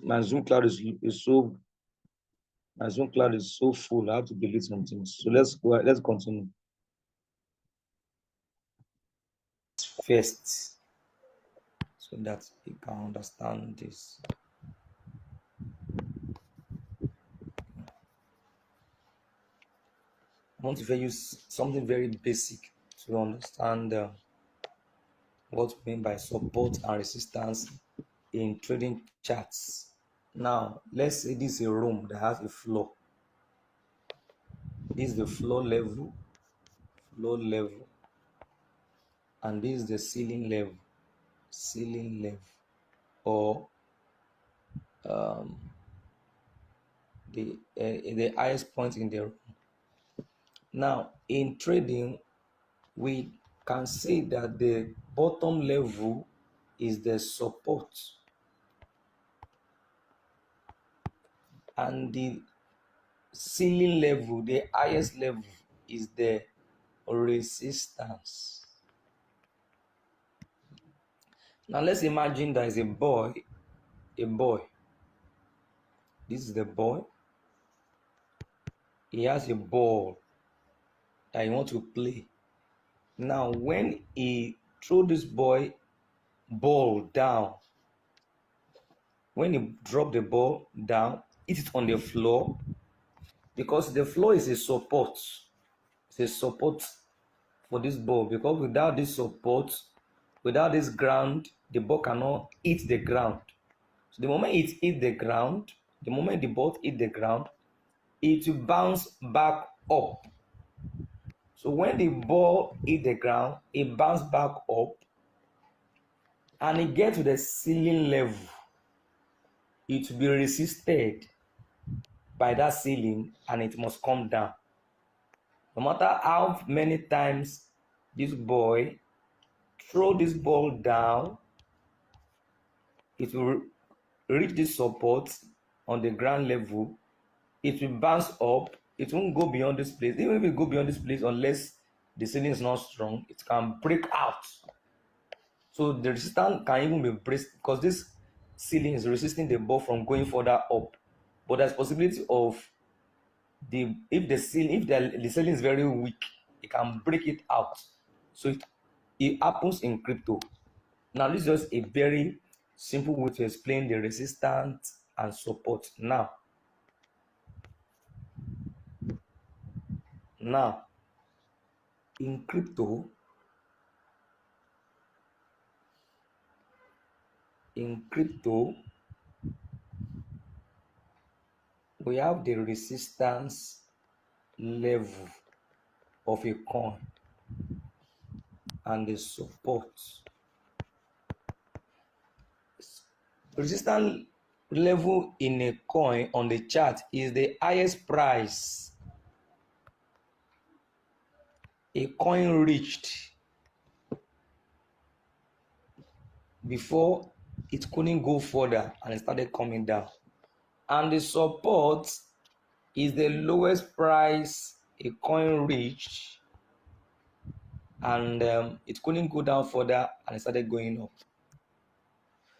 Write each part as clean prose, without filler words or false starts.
my Zoom cloud is so full. I have to delete some things. So let's continue. First, so that you can understand this. I want to use something very basic to understand what we mean by support and resistance in trading charts. Now, let's say this is a room that has a floor. This is the floor level, and this is the ceiling level, or the highest point in the room. Now, in trading, we can say that the bottom level is the support, and the ceiling level, the highest level, is the resistance. Now let's imagine there is a boy. This is the boy. He has a ball that he wants to play. Now when he throw this ball down, when he drop the ball down, hit it on the floor, because the floor is a support. It's a support for this ball, because without this support, without this ground, the ball cannot hit the ground. So the moment it hit the ground, the moment the ball hit the ground, it will bounce back up. So when the ball hit the ground, it bounces back up, and it gets to the ceiling level. It will be resisted by that ceiling, and it must come down. No matter how many times this boy throw this ball down, it will reach this support on the ground level. It will bounce up. It won't go beyond this place. Even if it go beyond this place, unless the ceiling is not strong, it can break out. So the resistance can even be braced, because this ceiling is resisting the ball from going further up. But there's possibility of if the ceiling is very weak, it can break it out. So it happens in crypto. Now this is just a very simple way to explain the resistance and support. Now in crypto, we have the resistance level of a coin and the support. Resistance level in a coin on the chart is the highest price a coin reached before it couldn't go further and it started coming down. And the support is the lowest price a coin reached and it couldn't go down further and it started going up.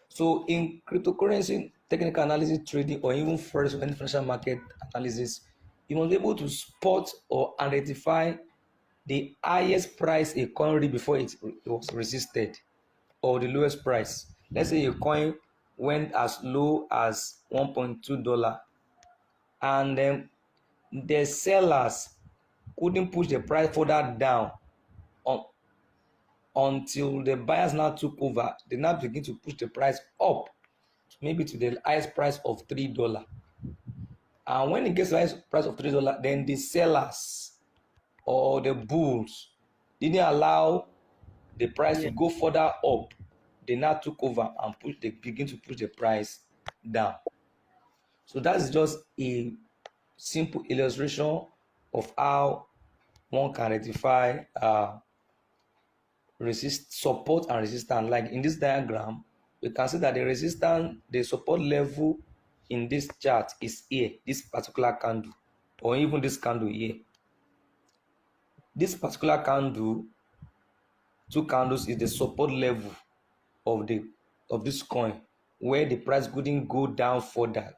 So in cryptocurrency technical analysis trading, or even financial market analysis, you must be able to spot or identify the highest price a coin reached before it was resisted, or the lowest price. Let's say a coin went as low as $1.2, and then the sellers couldn't push the price further down until the buyers now took over. They now begin to push the price up, maybe to the highest price of $3. And when it gets to the highest price of $3, then the sellers or the bulls didn't allow the price to go further up. They now took over and they begin to push the price down. So that's just a simple illustration of how one can identify support and resistance. Like in this diagram, we can see that the support level in this chart is here, this particular candle, or even this candle here. This particular candle, two candles, is the support level of this coin. where the price couldn't go down further,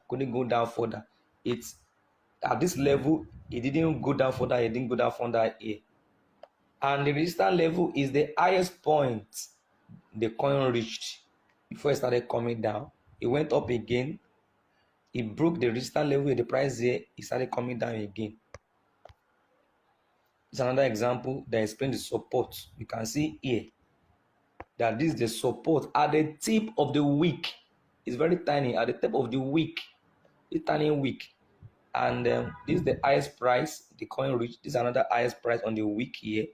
it's at this level, it didn't go down further, it didn't go down further here. And the resistance level is the highest point the coin reached before it started coming down. It went up again, it broke the resistance level with the price there, it started coming down again. It's another example that explains the support. You can see here that this is the support at the tip of the wick. It's very tiny at the tip of the wick. It's tiny wick. And this is the highest price the coin reached. This is another highest price on the wick here.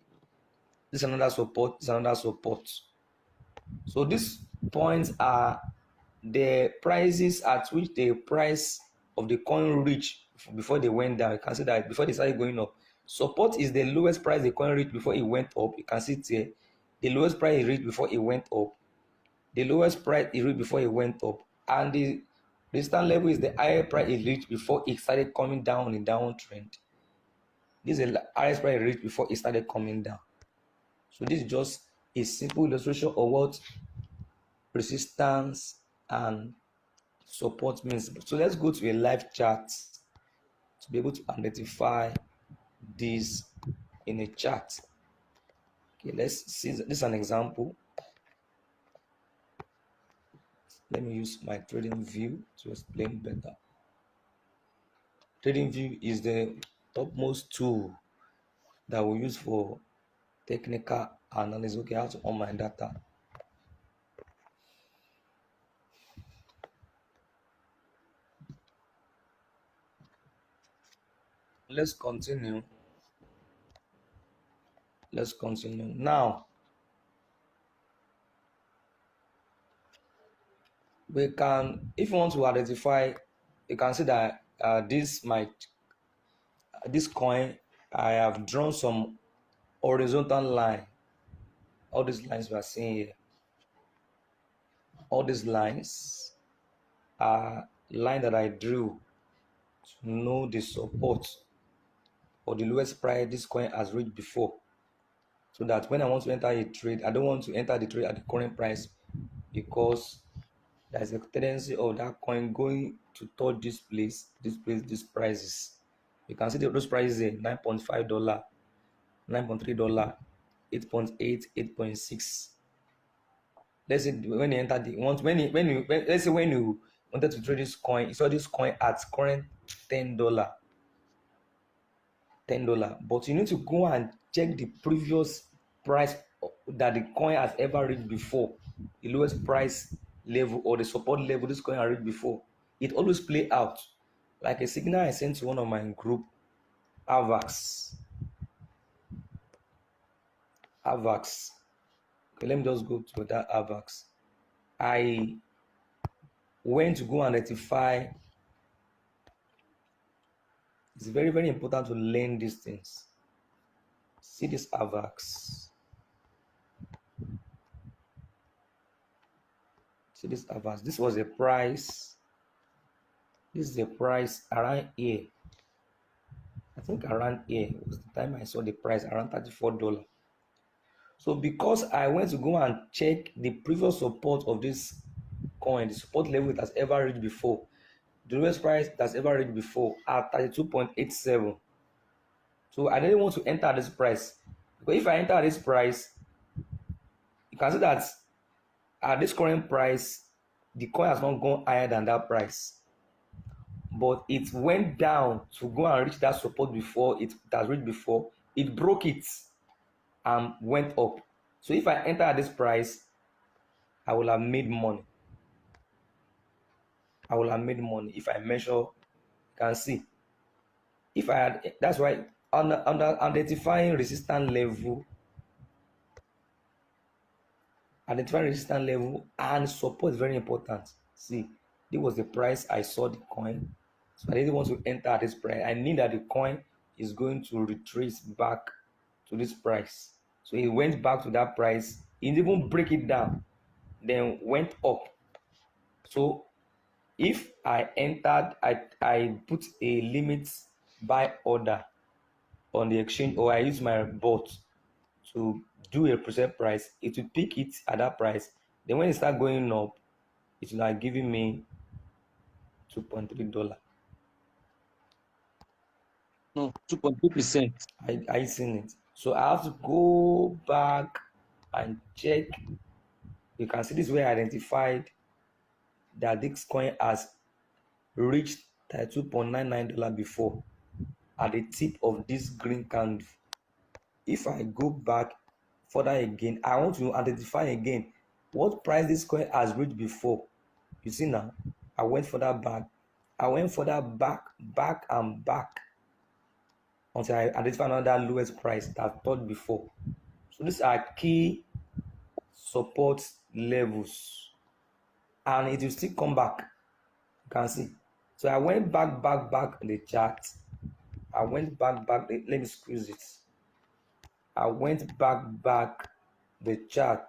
This is another support. This is another support. So these points are the prices at which the price of the coin reached before they went down. You can see that before they started going up. Support is the lowest price the coin reached before it went up. You can see it here. The lowest price it reached before it went up. The lowest price it reached before it went up. And the resistance level is the higher price it reached before it started coming down in downtrend. This is the highest price it reached before it started coming down. So this is just a simple illustration of what resistance and support means. So let's go to a live chart to be able to identify this in a chart. Okay, let's see. This is an example. Let me use my trading view to explain better. Trading view is the topmost tool that we use for technical analysis. Okay, I have to on my data. Let's continue. Now, we can, if you want to identify, you can see that this coin, I have drawn some horizontal line. All these lines we are seeing here, all these lines are line that I drew to know the support or the lowest price this coin has reached before, so that when I want to enter a trade, I don't want to enter the trade at the current price, because there's a tendency of that coin going to touch these prices. You can see those prices here: $9.5, $9.3, 8.8, 8.6. Let's say when you enter the let's say when you wanted to trade this coin, you saw this coin at current $10, but you need to go and check the previous price that the coin has ever reached before, the lowest price level or the support level this coin has reached before. It always play out like a signal I sent to one of my group, AVAX. Okay, let me just go to that AVAX. I went to go and rectify. It's very, very important to learn these things. See this AVAX. See this AVAX. This was a price. This is the price around here. I think around here was the time I saw the price around $34. So because I went to go and check the previous support of this coin, the support level it has ever reached before, the lowest price that's ever reached before at 32.87. So I didn't want to enter this price, because if I enter this price, you can see that at this current price, the coin has not gone higher than that price, but it went down to go and reach that support before it has reached before. It broke it and went up. So if I enter at this price, I will have made money. If I measure, you can see. If I had, that's why under identifying resistance level and support is very important. See, this was the price I saw the coin, so I didn't want to enter at this price. I knew that the coin is going to retrace back to this price, so it went back to that price. It didn't even break it down, then went up. So if I entered, I put a limit buy order on the exchange, or I use my bot to do a preset price, it will pick it at that price. Then when it start going up, it's like giving me $2.3. No, 2.2%. I seen it. So I have to go back and check. You can see this way identified that this coin has reached $32.99 before at the tip of this green candle. If I go back further again, I want to identify again what price this coin has reached before. You see now, I went further back. I went further back and back until I identify another lowest price that I thought before. So these are key support levels, and it will still come back. You can see. So I went back in the chart. I went back. Let me squeeze it. I went back the chart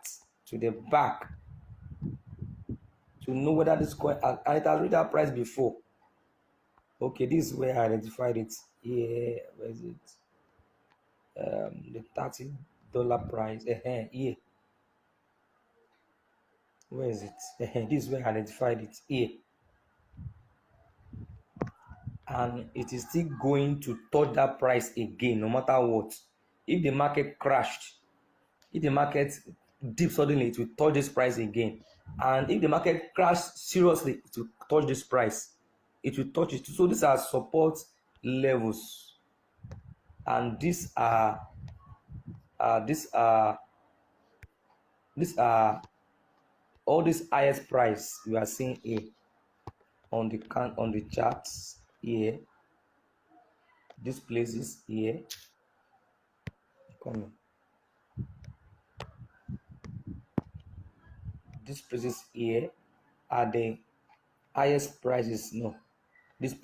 to the back to know whether this coin, and it has reached that price before. Okay, this is where I identified it. Here, where is it? The $30 price. Here, where is it? This is where I identified it. Here, and it is still going to touch that price again, no matter what. If the market crashed, if the market dip suddenly, it will touch this price again. And if the market crashes seriously, it will touch this price. It will touch it. So these are support levels, and these are all this highest price you are seeing here on the charts here. These places here, come these places here are the highest prices. No, this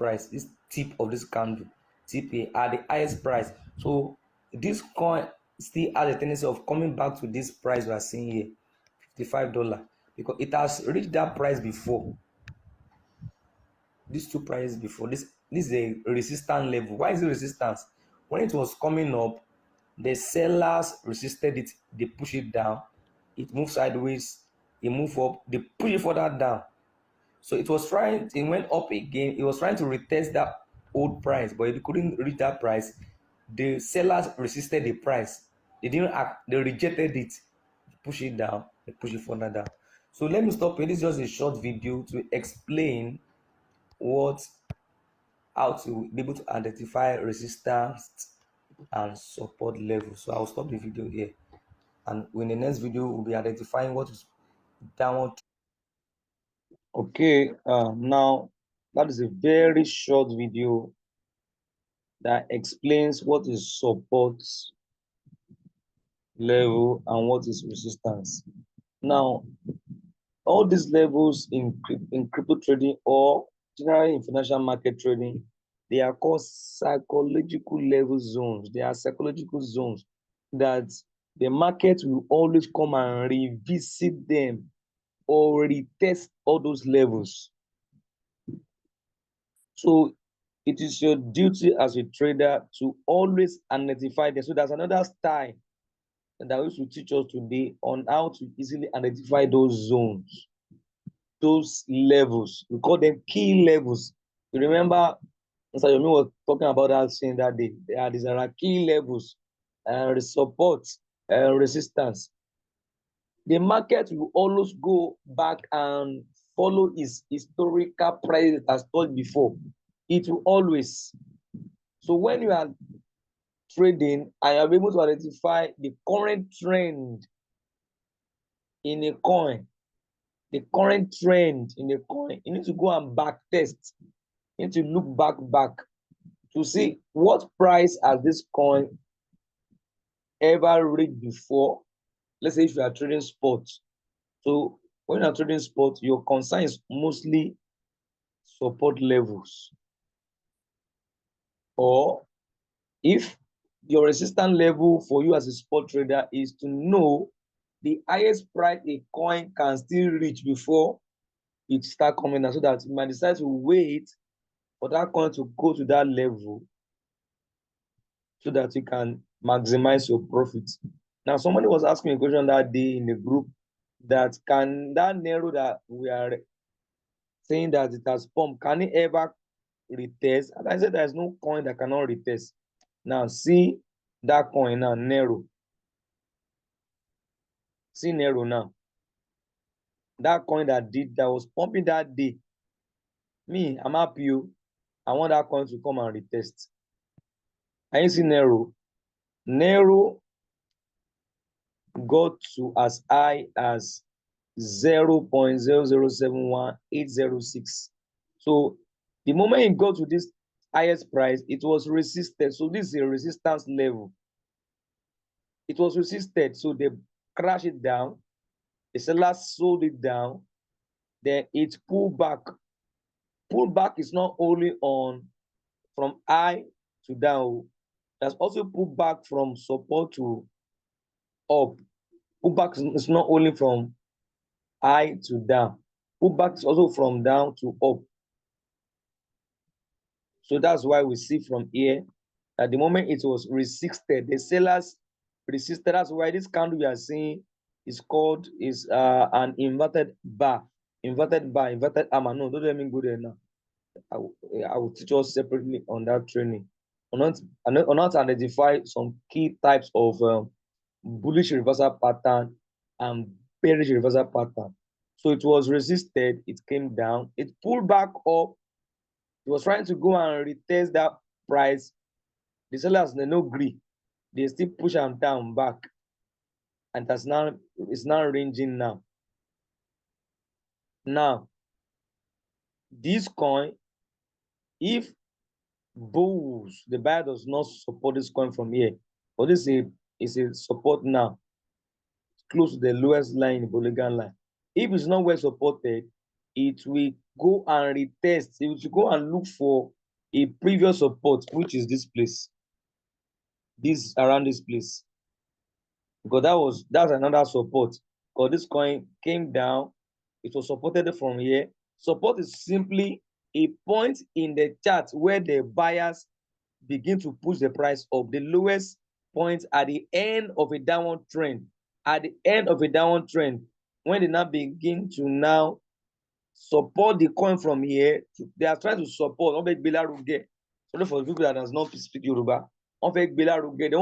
tip of this candle, tip here, are the highest price. So this coin still has a tendency of coming back to this price we are seeing here, $55, because it has reached that price before. These two prices before, this is a resistance level. Why is it resistance? When it was coming up, the sellers resisted it, they push it down, it moved sideways, it moved up, they push it further down. So it went up again. It was trying to retest that old price, but it couldn't reach that price. The sellers resisted the price. They didn't act, they rejected it, push it down, they push it further down. So let me stop here. This is just a short video to explain how to be able to identify resistance and support levels. So I'll stop the video here. And in the next video, we'll be identifying what is downward. Okay, now that is a very short video that explains what is support level and what is resistance. Now, all these levels in crypto trading or generally in financial market trading, they are called psychological level zones. They are psychological zones that the market will always come and revisit them or retest all those levels. So it is your duty as a trader to always identify them. So there's another style that I wish to teach us today on how to easily identify those zones, those levels. We call them key levels. You remember Mr. Yomi was talking about that saying that day. These are key levels, support, resistance. The market will always go back and follow its historical price as told before. It will always. So when you are trading and you are able to identify the current trend in a coin, the current trend in a coin, you need to go and back test. You need to look back to see what price has this coin ever reached before. Let's say if you are trading sports. So when you are trading sports, your concern is mostly support levels. Or if your resistance level for you as a spot trader is to know the highest price a coin can still reach before it start coming down, so that you might decide to wait for that coin to go to that level so that you can maximize your profits. Now, somebody was asking a question that day in the group that can that narrow that we are saying that it has pumped. Can it ever retest? And I said there's no coin that cannot retest. Now see that coin now, Nero. See Nero now. That coin that was pumping that day. Me, I'm happy. I want that coin to come and retest. And you see Nero. Nero got to as high as 0.0071806. So the moment it got to this highest price, it was resisted. So this is a resistance level. It was resisted. So they crashed it down. The sellers sold it down. Then it pulled back. Pullback is not only on from high to down. There's also pullback from support to up. Pullback is not only from high to down. Pullback is also from down to up. So that's why we see from here at the moment it was resisted, the sellers resisted. That's why this candle we are seeing is called an inverted bar, inverted hammer. No, don't let me go there now. I will teach us separately on that training. On not to identify some key types of bullish reversal pattern and bearish reversal pattern. So it was resisted, it came down, it pulled back up. It was trying to go and retest that price. The sellers they no agree. They still push them down back, and it's now ranging now. Now, this coin, if bulls, the buyer does not support this coin from here, but this is a support now, close to the lowest line in the Boligan line. If it's not well supported, it will go and retest. It will go and look for a previous support, which is this place. This around this place. Because that's another support. Because this coin came down, it was supported from here. Support is simply a point in the chart where the buyers begin to push the price up. The lowest point at the end of a downward trend. At the end of a downward trend, when they now begin to now support the coin from here, they are trying to support. Sorry for the people that does not speak Yoruba. They want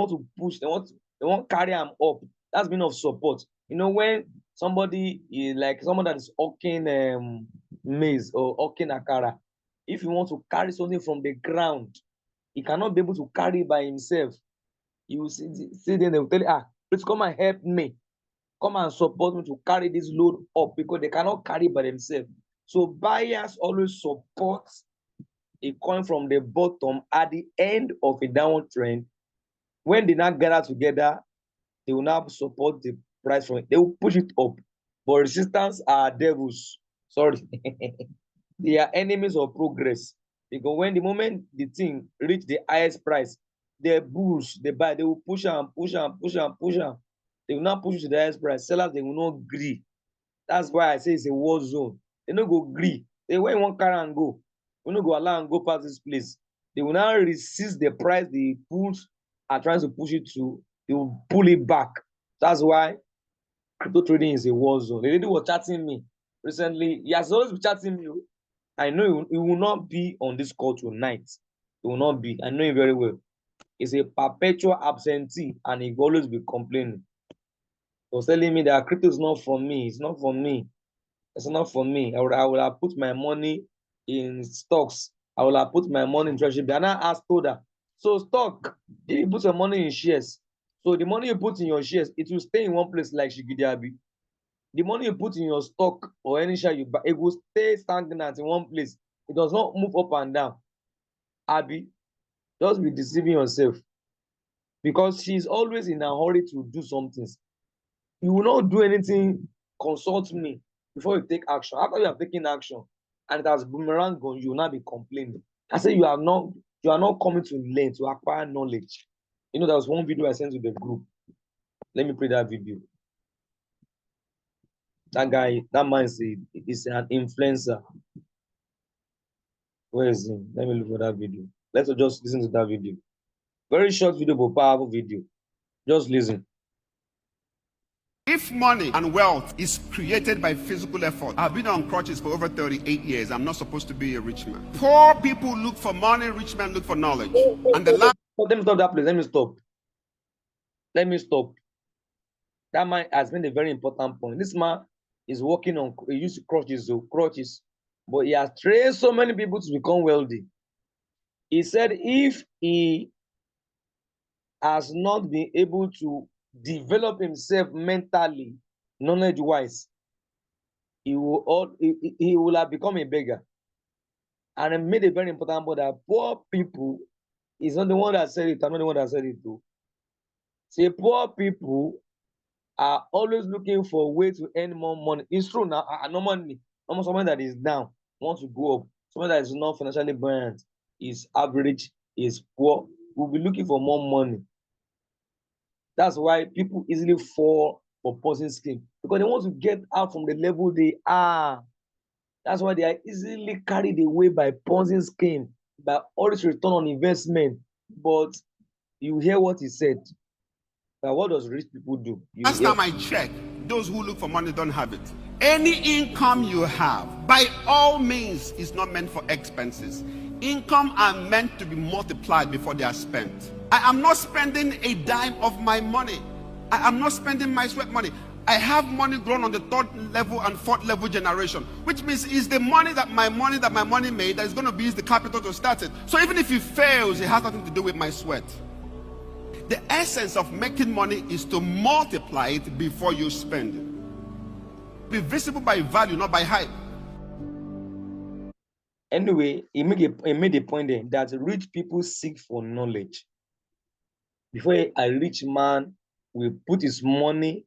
to push, they want to carry them up. That's been of support. You know, when somebody is like someone that is hawking maize or hawking akara, if you want to carry something from the ground, he cannot be able to carry it by himself. You will see them, they will tell you, please come and help me. Come and support me to carry this load up, because they cannot carry by themselves. So buyers always support a coin from the bottom at the end of a downward trend. When they now gather together, they will now support the price from it. They will push it up. But resistance are devils. Sorry. They are enemies of progress. Because when the moment the thing reach the highest price, the bulls, they buy, they will push and push and push and push and they will not push it to the highest price. Sellers, they will not agree. That's why I say it's a war zone. They no go agree. They when you want carry and go, we no go allow and go past this place. They will now resist the price the bulls are trying to push it to. They will pull it back. That's why crypto trading is a war zone. The lady was chatting me recently. He has always been chatting me. I know it will not be on this call tonight. It will not be. I know it very well. It's a perpetual absentee, and he will always be complaining. He was telling me that crypto is not for me. It's not for me. It's not for me. I will have put my money in stocks. I will have put my money in treasury. And I asked her, so stock, if you put your money in shares, so the money you put in your shares, it will stay in one place like Shigidiabi. The money you put in your stock or any share you buy, it will stay stagnant in one place. It does not move up and down. Abby, just be deceiving yourself, because she's always in a hurry to do something. You will not do anything, consult me before you take action. After you have taken action and it has boomerang on you, will not be complaining. I say you are not coming to learn, to acquire knowledge. You know, there was one video I sent to the group. Let me play that video. That guy, that man is an influencer. Where is he? Let me look for that video. Let's just listen to that video. Very short video, but powerful video. Just listen. If money and wealth is created by physical effort, I've been on crutches for over 38 years. I'm not supposed to be a rich man. Poor people look for money, rich men look for knowledge. And the last. Let me stop that, please. Let me stop. Let me stop. That man has been a very important point. This man is working on, he used crutches, but he has trained so many people to become wealthy. He said if he has not been able to develop himself mentally, knowledge-wise, he will have become a beggar. And I made a very important point that poor people is not the one that said it, I'm not the one that said it too. Say poor people are always looking for a way to earn more money. It's true now. Normally, someone that is down wants to go up. Someone that is not financially buoyant, is average, is poor, will be looking for more money. That's why people easily fall for Ponzi scheme, because they want to get out from the level they are. That's why they are easily carried away by Ponzi scheme, by all this return on investment. But you hear what he said. But what does rich people do? Last time I checked, those who look for money don't have it. Any income you have, by all means, is not meant for expenses. Income are meant to be multiplied before they are spent. I am not spending a dime of my money. I am not spending my sweat money. I have money grown on the third level and fourth level generation, which means it's the money that my money made that is going to be the capital to start it. So even if it fails, it has nothing to do with my sweat. The essence of making money is to multiply it before you spend it. Be visible by value, not by hype. Anyway, he made a point there that rich people seek for knowledge. Before a rich man will put his money,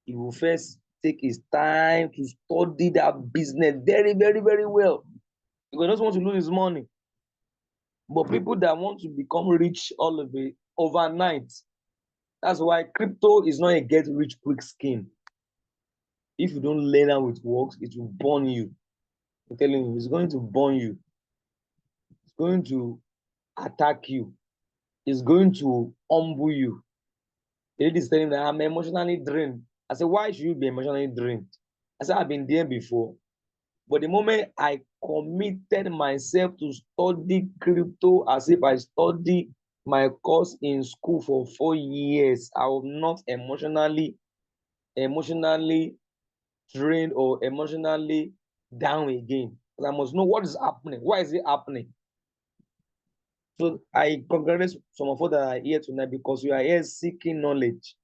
he will first take his time to study that business very, very, very well. Because he doesn't want to lose his money. But people that want to become rich all of it overnight, that's why crypto is not a get rich quick scheme. If you don't learn how it works, it will burn you. I'm telling you, it's going to burn you. It's going to attack you. It's going to humble you. The lady is telling me that I'm emotionally drained. I said, why should you be emotionally drained? I said, I've been there before. But the moment I committed myself to study crypto as if I studied my course in school for 4 years, I was not emotionally drained or emotionally down again. I must know what is happening. Why is it happening? So I congratulate some of you that are here tonight, because you are here seeking knowledge.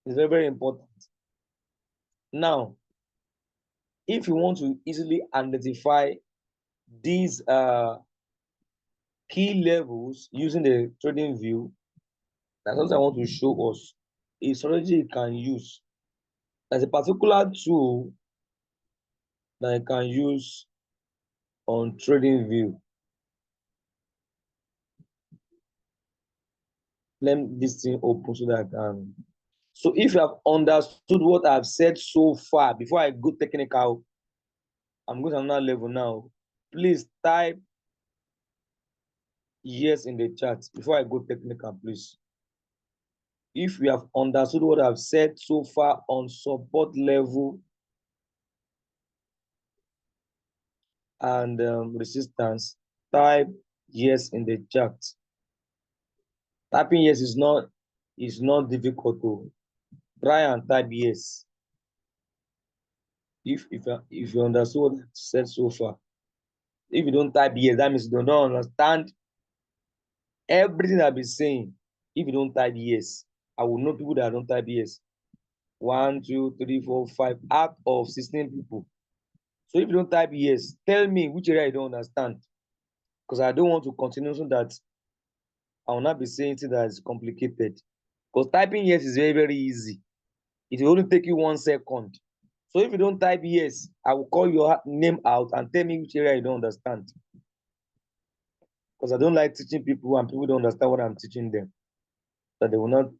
It's very, very important. Now, if you want to easily identify these key levels using the trading view, that's what I want to show us. A strategy you can use. There's a particular tool that I can use on trading view. Let this thing open so that I can. So if you have understood what I've said so far, before I go technical, I'm going to another level now. Please type yes in the chat before I go technical, please. If you have understood what I've said so far on support level and resistance, type yes in the chat. Typing yes is not difficult to try and type yes. If you understood what I've said so far. If you don't type yes, that means you don't understand everything I've been saying. If you don't type yes, I will know people that don't type yes. 1, 2, 3, 4, 5 out of 16 people. So if you don't type yes, tell me which area you don't understand, because I don't want to continue so that I will not be saying things that is complicated. Because typing yes is very, very easy. It will only take you 1 second. So if you don't type yes, I will call your name out and tell me which area you don't understand. Because I don't like teaching people and people don't understand what I'm teaching them. That they will not,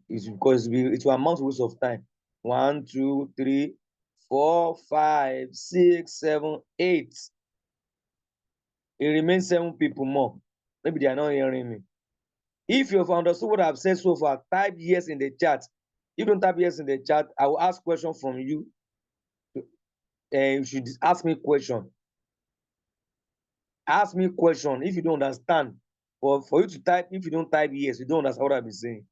it's because it will amount to waste of time. 1, 2, 3, 4, 5, 6, 7, 8. It remains 7 people more. Maybe they are not hearing me. If you've understood what I've said so far, type yes in the chat. you don't type yes in the chat, I will ask question from you. And you should ask me question. Ask me question if you don't understand. Or for you to type, if you don't type yes, you don't understand what I've been saying.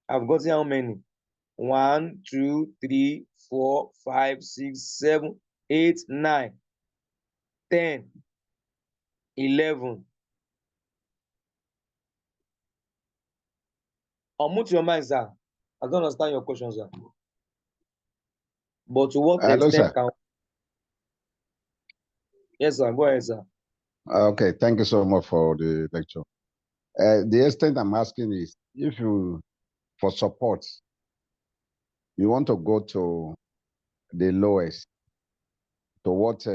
I've gotten how many? 1, 2, 3, 4, 5, 6, 7, 8, 9, 10, 11. Unmute your mind, sir. I don't understand your question, sir. But to what Hello, extent sir. can... Yes, sir. Go ahead, sir. Okay, thank you so much for the lecture. The extent I'm asking is, if you, for support, you want to go to the lowest, to what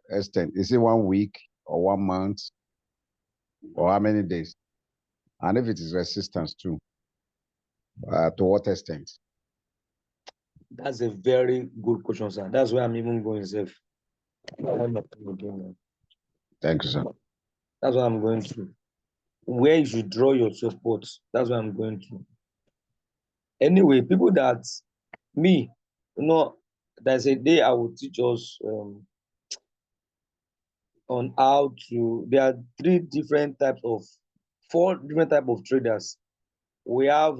extent? Is it 1 week or 1 month or how many days? And if it is resistance too, to what extent? That's a very good question, sir. That's where I'm even going, sir. Thank you, sir. That's what I'm going to. Where you should draw your support. That's what I'm going to. Anyway, people that there's a day I will teach us on how to. There are 4 different types of traders. We have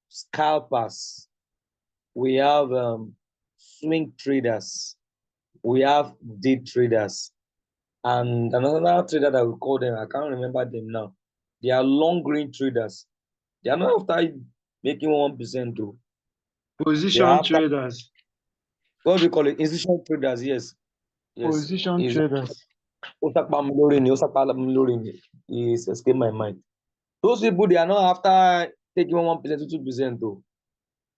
scalpers. We have swing traders. We have day traders. And another trader that we call them, I can't remember them now. They are long range traders. They are not after making 1% though. Position traders. What do we call it? Institutional traders, yes. Position traders. It's escaped my mind. Those people, they are not after taking 1% to 2% though.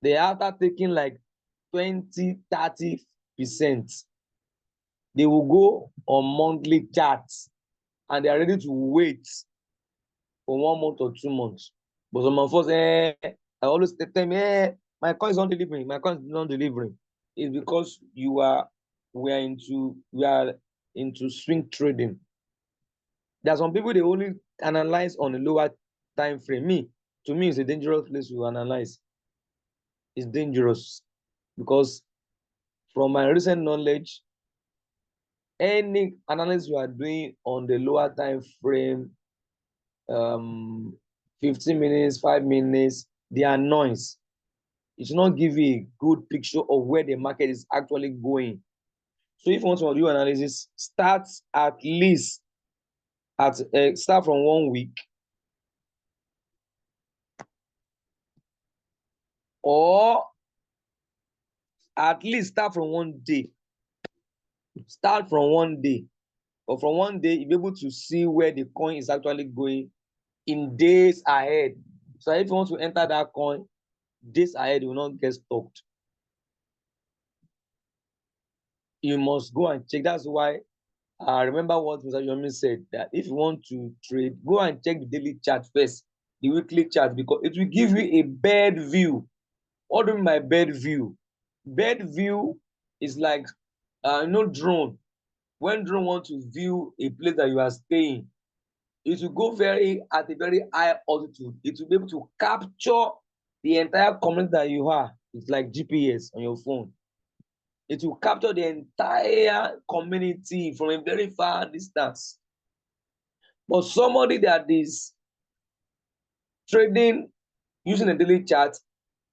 They are after taking like 20, 30%. They will go on monthly charts and they are ready to wait for 1 month or 2 months. But some of us, I always tell them, my coin is not delivering, my coin is not delivering. It's because we are into swing trading. There are some people they only analyze on a lower time frame. To me, it's a dangerous place to analyze. It's dangerous because from my recent knowledge, any analysis you are doing on the lower time frame, 15 minutes, 5 minutes, they are noise. It should not give you a good picture of where the market is actually going. So if you want to do analysis, start at least start from 1 week or at least start from 1 day. Start from 1 day. But from 1 day, you'll be able to see where the coin is actually going in days ahead. So if you want to enter that coin, days ahead, you will not get stopped. You must go and check. That's why I remember what Mr. Yomi said, that if you want to trade, go and check the daily chart first, the weekly chart, because it will give you a bird view. What do you mean by bird view? Bird view is like, drone. When drone wants to view a place that you are staying, it will go at a very high altitude. It will be able to capture the entire community that you are. It's like GPS on your phone. It will capture the entire community from a very far distance. But somebody that is trading using a daily chart,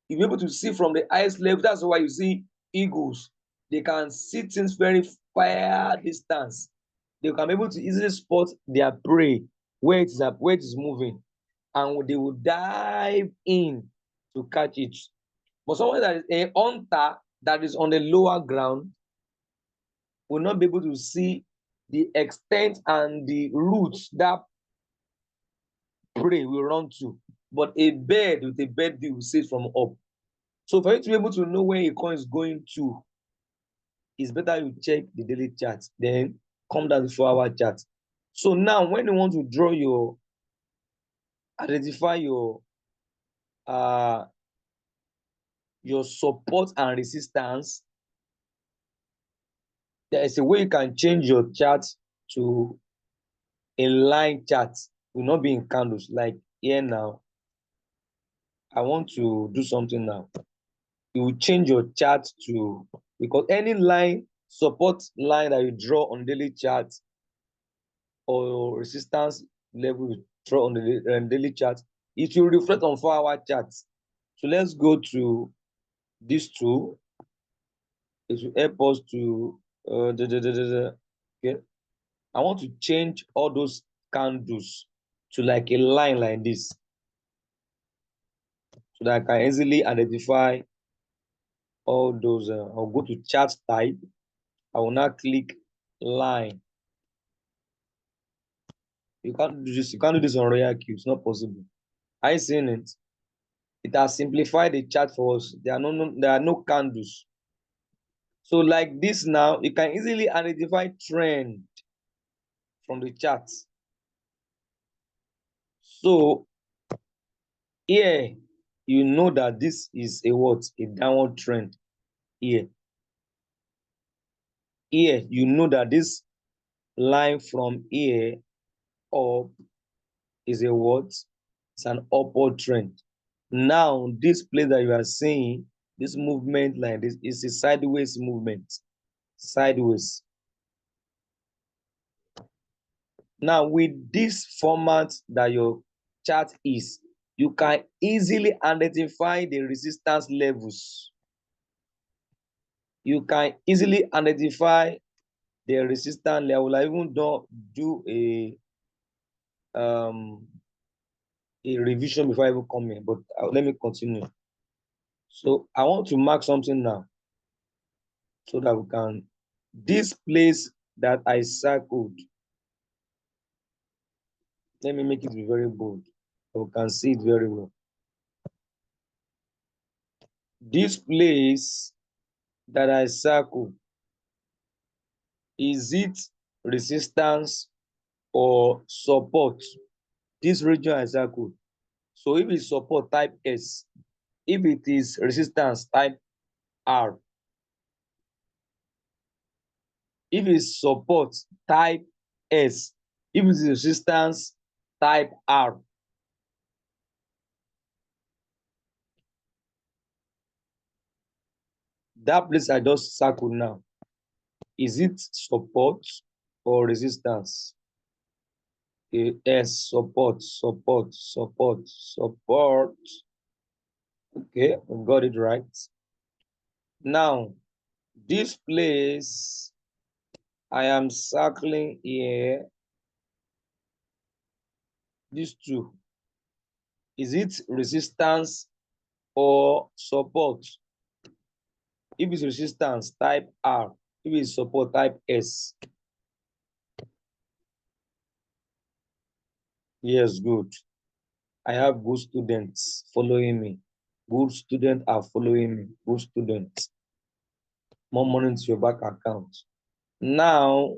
you'll be able to see from the highest level. That's why you see eagles. They can see things very far distance. They can be able to easily spot their prey, where it is moving, and they will dive in to catch it. But someone that is a hunter that is on the lower ground will not be able to see the extent and the routes that prey will run to. But a bird with a bird view will see it from up. So for you to be able to know where a coin is going to, it's better you check the daily chart, then come down to 4-hour chart. So now when you want to identify your support and resistance, there is a way you can change your chart to a line chart. It will not be in candles like here now. I want to do something now. You will change your chart to, because any line, support line that you draw on daily chart or resistance level you draw on the daily chart, it will reflect on 4-hour charts. So let's go to this tool. It will help us to okay. I want to change all those candles to like a line like this, so that I can easily identify all those. I'll go to chart type. I will now click line. You can't do this. You can't do this on RoyalQ. It's not possible. Are you seeing it? It has simplified the chart for us. There are no candles. So like this now, you can easily identify trend from the charts. So here, you know that this is a what? A downward trend here. Here, you know that this line from here up is a what? It's an upward trend. Now, this place that you are seeing, this movement like this, is a sideways movement. Sideways. Now, with this format that your chart is, you can easily identify the resistance levels. You can easily identify the resistance level. I even don't do a revision before I even come in, but let me continue. So I want to mark something now, so that we can, this place that I circled, let me make it very bold so we can see it very well. This place that I circled, is it resistance or support? This region I circled. So if it's support, type S. If it is resistance, type R. If it's support, type S. If it is resistance, type R. That place I just circled now, is it support or resistance? S, support, support, support, support. Okay, we got it right. Now, this place I am circling here, these two, is it resistance or support? If it's resistance, type R. If it's support, type S. Yes, good. I have good students following me. Good students are following me. Good students. More money into your bank account. Now,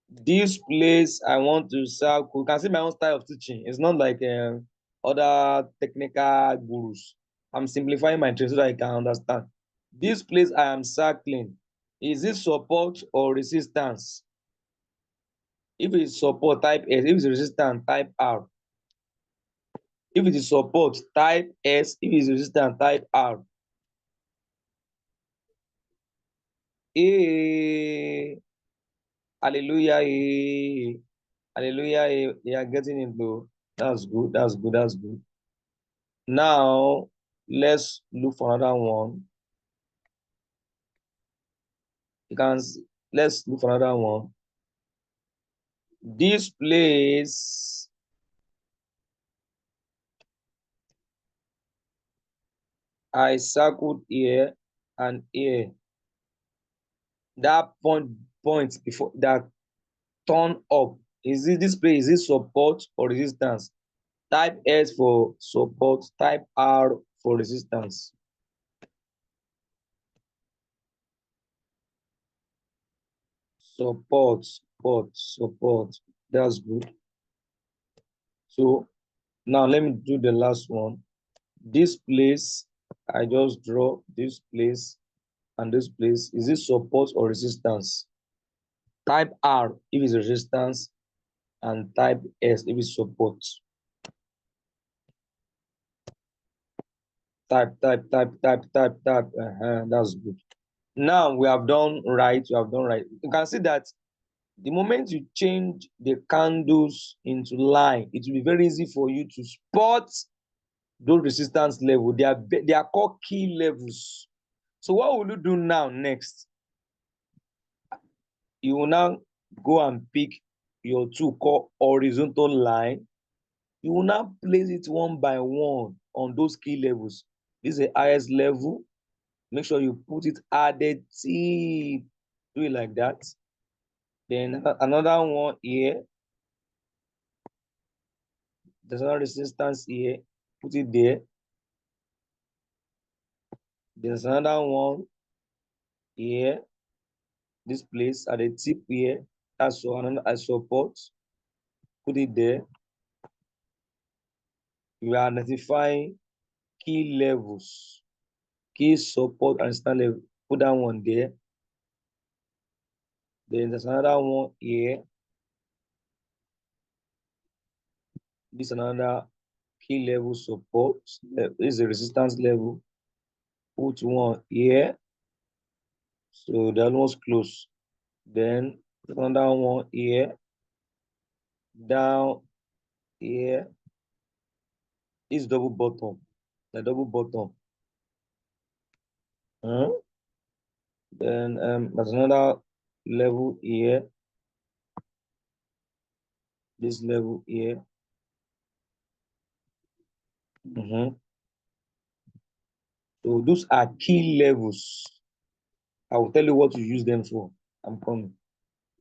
this place I want to serve, you can see my own style of teaching. It's not like other technical gurus. I'm simplifying my training so that I can understand. This place I am circling, is it support or resistance? If it's support, type S. If it's resistance, type R. If it is support, type S. If it's resistance, type R. Hey, hallelujah. Hey. Hallelujah. Hey. They are getting into. That's good. That's good. That's good. Now, let's look for another one. Let's look for another one. This place, I circled here and here. That point before that turn up. Is it this place? Is it support or resistance? Type S for support, type R for resistance. Support, support, support. That's good. So now let me do the last one. This place, I just draw this place and this place. Is it support or resistance? Type R if it's resistance and type S if it's support. Type. That's good. Now we have done right. You can see that the moment you change the candles into line, it will be very easy for you to spot those resistance level. They are called key levels. So what will you do now next? You will now go and pick your tool called horizontal line. You will now place it one by one on those key levels. This is the highest level. Make sure you put it at the tip. Do it like that. Then another one here. There's another resistance here. Put it there. There's another one here. This place at the tip here. That's another support. Put it there. You are identifying key levels, key support and stand level. Put that one there. Then there's another one here. This is another key level support. This is the resistance level. Put one here. So they're almost close. Then another one here. Down here. Is double bottom. The double bottom. Then there's another level here. This level here. So those are key levels. I will tell you what to use them for. I'm coming.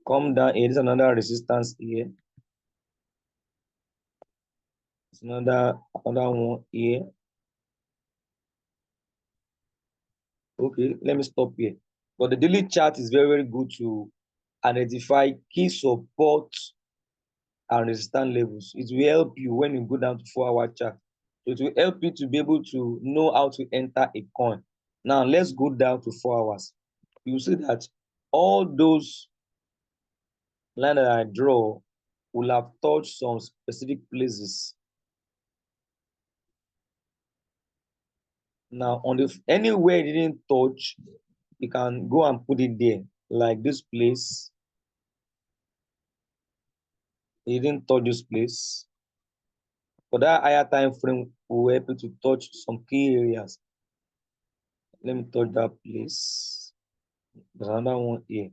Come down here. There's another resistance here. There's another one here. Okay, let me stop here. But the daily chart is very, very good to identify key support and resistance levels. It will help you when you go down to 4-hour chart. So it will help you to be able to know how to enter a coin. Now let's go down to 4 hours. You see that all those lines that I draw will have touched some specific places. Now, anywhere it didn't touch, you can go and put it there, like this place. It didn't touch this place. For that higher time frame, we were able to touch some key areas. Let me touch that place. There's another one here.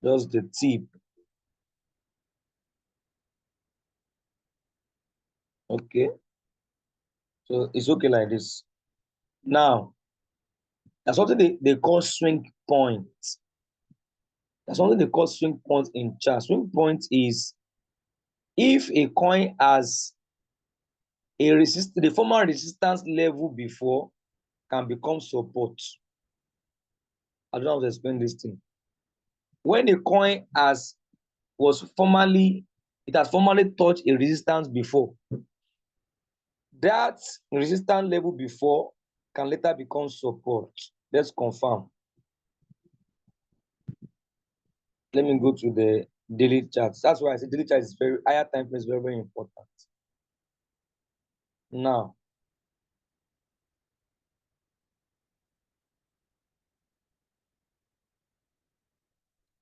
Just the tip. Okay. So it's okay like this. Now, that's something they call swing point. That's something they call swing point in chart. Swing point is if a coin has the former resistance level before can become support. I don't know how to explain this thing. When a coin has formerly touched a resistance before, that resistance level before can later become support. Let's confirm. Let me go to the daily chart. That's why I say daily chart is higher time frame is very, very important. Now,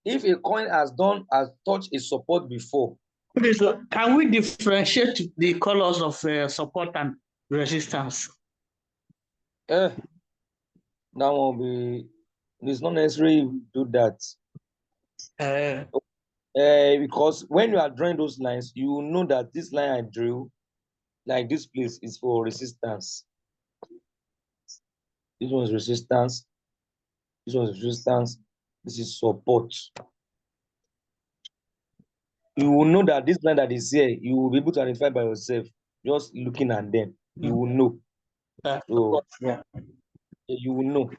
if a coin has touched a support before. Okay, so can we differentiate the colors of support and resistance? That one will be. It's not necessary to do that. Because when you are drawing those lines, you will know that this line I drew, like this place, is for resistance. This one is resistance. This one is resistance. This is support. You will know that this line that is here, you will be able to identify by yourself, just looking at them. You will know. So yeah, you will know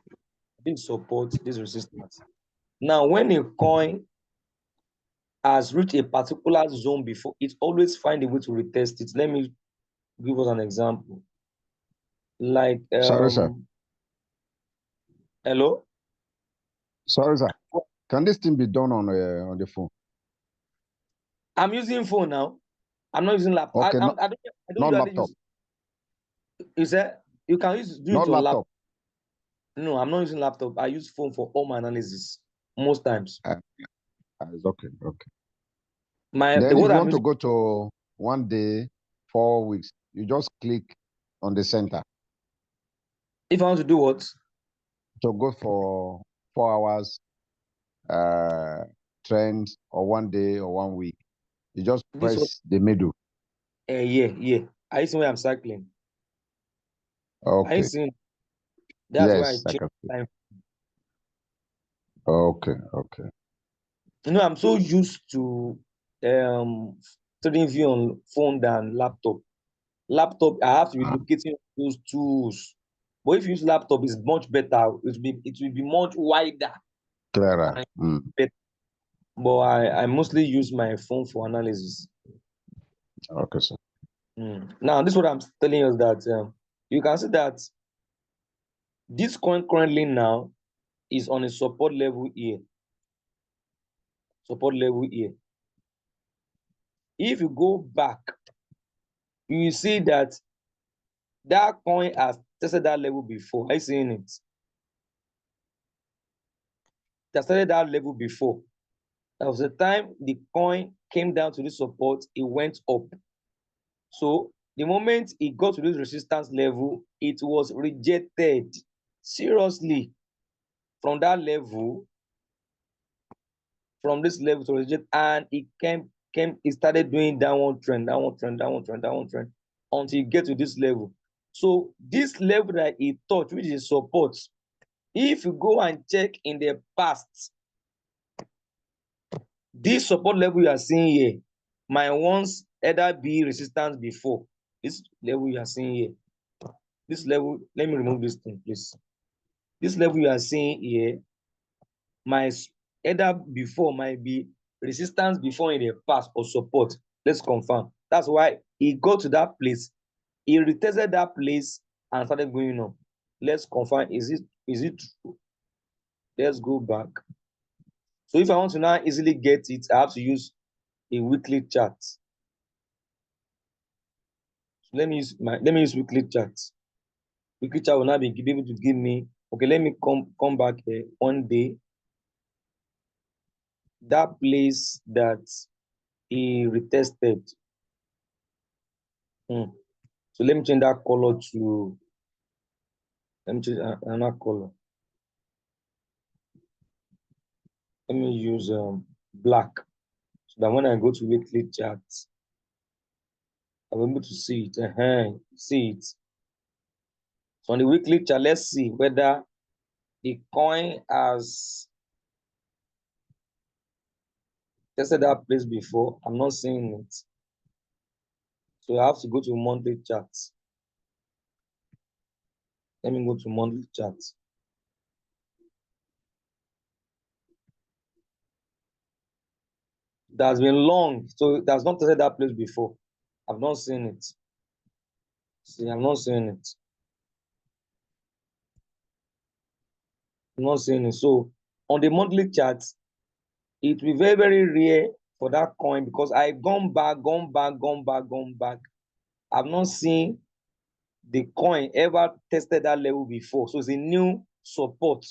this support, this resistance. Now, when a coin has reached a particular zone before, it always find a way to retest it. Let me give us an example. Like Sorry, sir. Hello? Sorry, sir. Can this thing be done on the phone? I'm using phone now. I'm not using laptop. Okay, I don't not usually laptop. use. You said you can do Not it on laptop. laptop. No, I'm not using laptop. I use phone for all my analysis most times. It's okay. Okay. The Then if what you I'm want to using, go to 1 day, 4 weeks, you just click on the center if I want to do what? to go for 4 hours trend or 1 day or 1 week. You just This what? press the middle. Yeah. I see when I'm cycling. I Okay. see. That's why I Yes, I change can see. time. Okay. Okay. You know, I'm so used to trading view on phone than laptop. Laptop, I have to be locating those tools. But if you use laptop, it's much better. It will be much wider. Clearer. And better. But I mostly use my phone for analysis. Okay, sir. Now, this is what I'm telling you is that you can see that this coin currently now is on a support level here. Support level here. If you go back, you will see that that coin has tested that level before. Are you seeing it? It has tested that level before. That was the time the coin came down to this support, it went up. So the moment it got to this resistance level, it was rejected seriously from that level, from this level to reject, and it it started doing downward trend until it get to this level. So this level that it touched, which is support, if you go and check in the past, this support level you are seeing here might once either be resistance before. This level you are seeing here, this level, let me remove this thing, please. This level you are seeing here might either before might be resistance before in the past or support. Let's confirm. That's why he got to that place. He retested that place and started going on. Let's confirm. Is it true? Let's go back. So if I want to now easily get it, I have to use a weekly chart. So let me use weekly chart. Weekly chart will now be able to give me, okay, let me come back here 1 day. That place that he retested. So let me change that color to, let me change another color. Let me use black, so that when I go to weekly charts, I'm able to see it. See it. So on the weekly chart, let's see whether the coin has tested that place before. I'm not seeing it. So I have to go to monthly charts. Let me go to monthly charts. That's been long, so it has not tested that place before. I've not seen it. See, I'm not seeing it. I'm not seeing it. So on the monthly charts, it will be very, very rare for that coin because I've gone back. I've not seen the coin ever tested that level before. So it's a new support.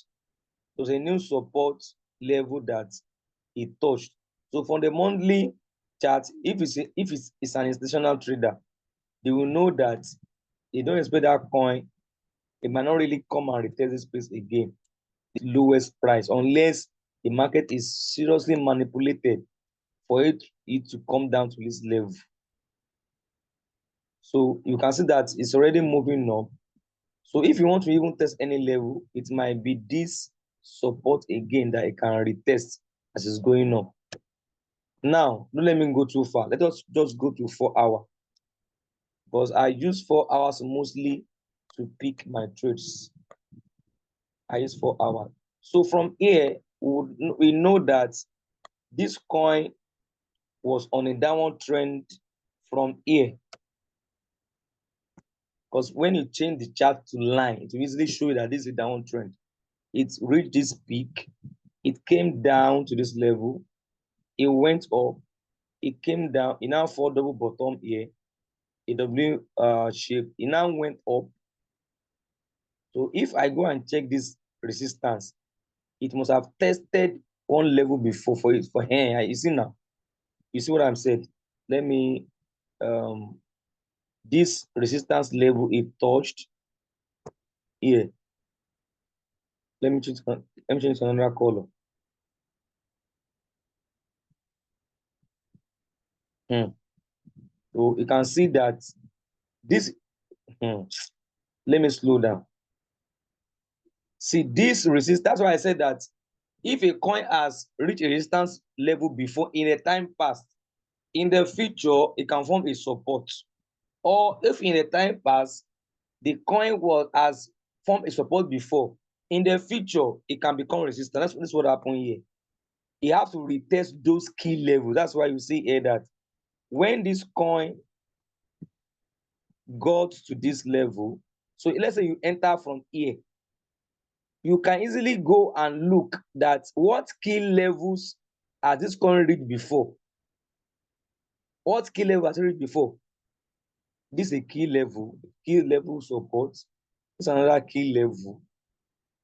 So it's a new support level that it touched. So from the monthly chart, if it's an institutional trader, they will know that they don't expect that coin. It might not really come and retest this place again. The lowest price, unless the market is seriously manipulated for it to come down to this level. So you can see that it's already moving up. So if you want to even test any level, it might be this support again that it can retest as it's going up. Now, don't let me go too far. Let us just go to 4 hours, because I use 4 hours mostly to pick my trades. I use 4 hours. So from here, we know that this coin was on a downward trend from here. Because when you change the chart to line, it will easily show you that this is a downward trend. It reached this peak, it came down to this level, it went up, it came down, it now fall double bottom here, a W shape, it now went up. So if I go and check this resistance, it must have tested one level before for it for here. You see now, you see what I'm saying? Let me this resistance level it touched here. Let me change to another color. So you can see that this let me slow down. See this resistance. That's why I said that if a coin has reached a resistance level before in a time past, in the future it can form a support. Or if in a time past the coin has formed a support before, in the future it can become resistance. That's what happened here. You have to retest those key levels. That's why you see here that when this coin got to this level, so let's say you enter from here, you can easily go and look that what key levels has this coin reached before. What key level has it reached before? This is a key level support. This is another key level,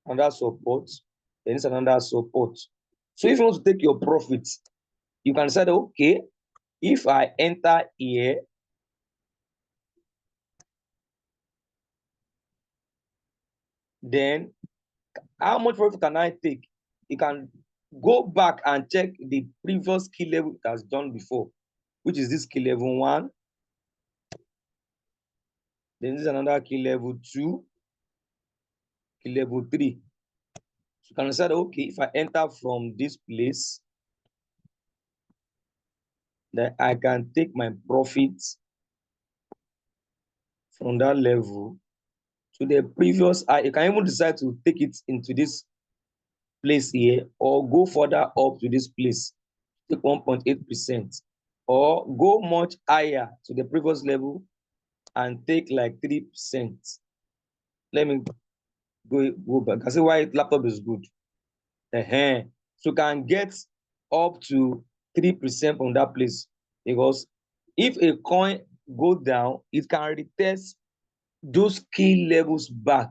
another support, then it's another support. So if you want to take your profit, you can say, okay, if I enter here, then how much profit can I take? You can go back and check the previous key level it has done before, which is this key level 1. Then this is another key level 2, key level 3. So you can decide, okay, if I enter from this place, then I can take my profits from that level to the previous. You can even decide to take it into this place here, or go further up to this place, take 1.8%, or go much higher to the previous level and take like 3%. Let me go back. I see why laptop is good. So you can get up to 3% from that place, because if a coin go down, it can retest those key levels back.